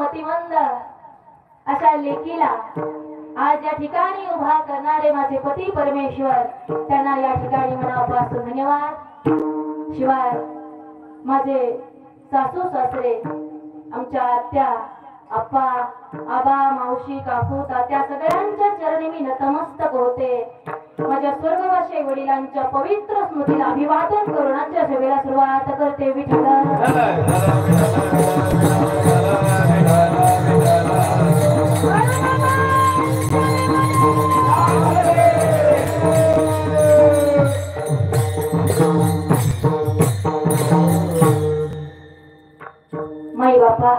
मतिमंद अशा लेकीला आज या ठिकाणी उभा करणारे माझे पती परमेश्वर, त्यांना या ठिकाणी मनापासून धन्यवाद। शिवाय माझे सासू सासरे, आमच्या आत्या, आप्पा, आबा, मावशी, काकू, तात्या सगळ्यांच्या चरणी मी नतमस्तक होते। माझ्या स्वर्गवासी वडिलांच्या पवित्र स्मृतीला अभिवादन करून आजच्या सेवेला सुरुवात करते। विठ्ठल माई बापा,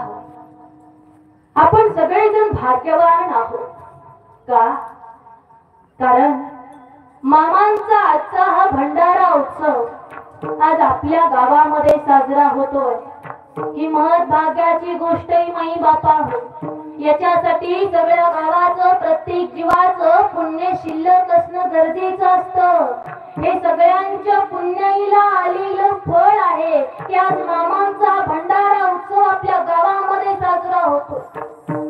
आपण सगळेजण भाग्यवान आहोत का? कारण मामांचा आजचा हा भंडारा उत्सव आज आपल्या गावामध्ये साजरा होतोय। ही महत् भाग्याची गोष्टही माई बापा हो। याच्यासाठी सगळ्या गावाचं, प्रत्येक जीवाचं पुण्य शिल्लक असणं गरजेचं असतं। हे सगळ्यांच्या पुण्याईला आलेलं फळ आहे की आज मामांचा भंडारा उत्सव आपल्या गावामध्ये साजरा होतो।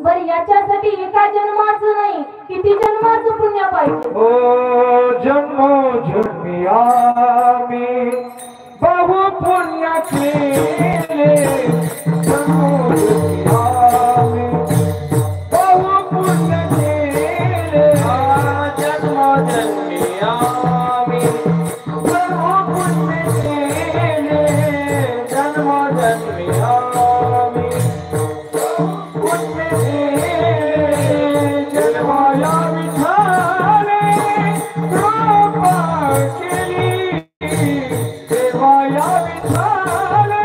बर, याच्यासाठी एका जन्माचं नाही, किती जन्माचं पुण्य पाहिजे? ओ जन्मोजन्मी आम्ही बहु पुण्य केले, जन्मोजन्मी आम्ही बहु पुण्य केले, जन्मोजन्मी आम्ही बहु पुण्य केले, जन्मोजन्मी आम्ही पुण्य केले, जन्माया विठाले कृपा केली, देवाया विठाले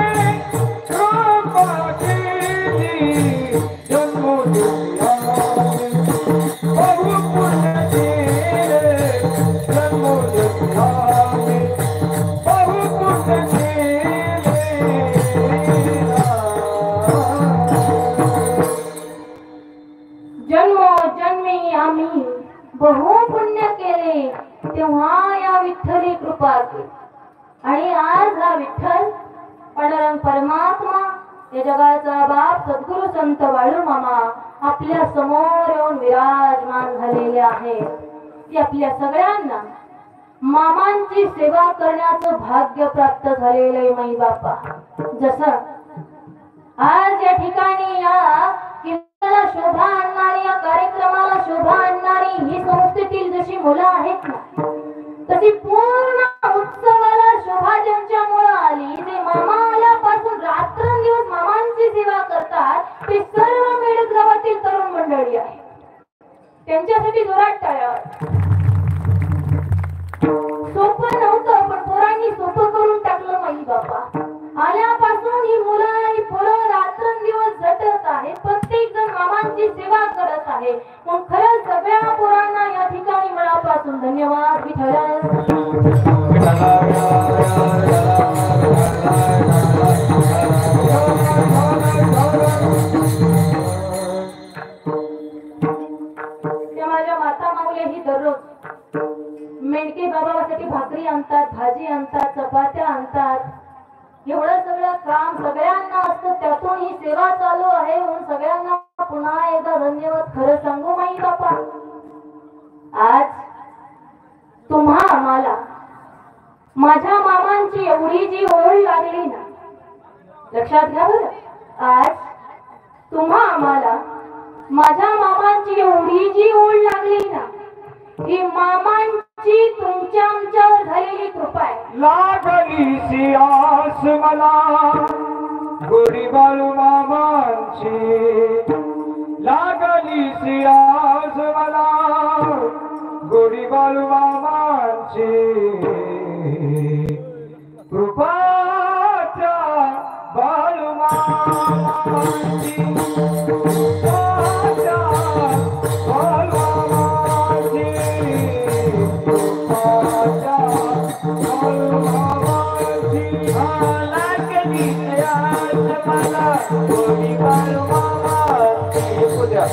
कृपा केली, जन्मोजन्मी आम्ही बहु पुण्य केले, जन्मोजन्मी आम्ही बहु पुण्य केले। जन्मोजन्मी आम्ही बहु पुण्य केले, तेव्हा या विठ्ठली कृपा केली। आणि आज हा विठ्ठल पांडुरंग परमात्मा, या जगाचा बाप सद्गुरु संत बाळू मामा आपल्या समोर येऊन विराजमान झालेले आहे। ते आपल्या सगळ्यांना मामांची सेवा करण्याचं भाग्य प्राप्त झालेले माई बापा। जसं आज या ठिकाणी या कीर्तनाला शोभा आणणारी, या कार्यक्रमाला शोभा आणणारी ही संस्थेतील जशी मुलं आहेत ना, तशी पूर्ण उत्सवाला शोभा ज्यांच्यामुळे आली, ते मामा आल्यापासून रात्रंदिवस मामांची सेवा करतात, ते सर्व मेळघाट गावातील तरुण मंडळी आहे। त्यांच्यासाठी जोरात टाळ्या। सोपं नव्हतं, पण पोरांनी सोपं करून टाकलं माई बापा। आल्यापासून ही मुलं आणि पोरं रात्रंदिवस झटत आहेत, प्रत्येक जण मामांची सेवा करत आहे। मग खरंच सगळ्या पोरांना या ठिकाणी मनापासून धन्यवाद। विठ्ठल माझ्या माता माऊली ही दररोज मेंढके बाबासाठी भाकरी आणतात, भाजी आणतात, चपात्या आणतात। एवढं सगळं काम सगळ्यांना असतं, त्यातून ही सेवा चालू आहे म्हणून सगळ्यांना पुन्हा एकदा धन्यवाद। खरं सांगू माई बापा, आज तुम्हा आम्हाला माझ्या मामांची एवढी जी ओढ लागली ना, लक्षात घ्या बरं। आज तुम्हा आम्हाला माझ्या मामांची एवढी जी ओढ लागली ना, ही मामांची तुमच्या आमच्यावर झालेली कृपा आहे। लागली सी आस मला गोडी बाळू मामांची, लागली सी आस मला गोडी बाळू मामांची, कृपाच्या बाळू मामांची, कृपाच्या बाळू मामांची, कृपाच्या बाळू मामांची, लागली सी आस मला गोडी बाळू मामांची, पूजा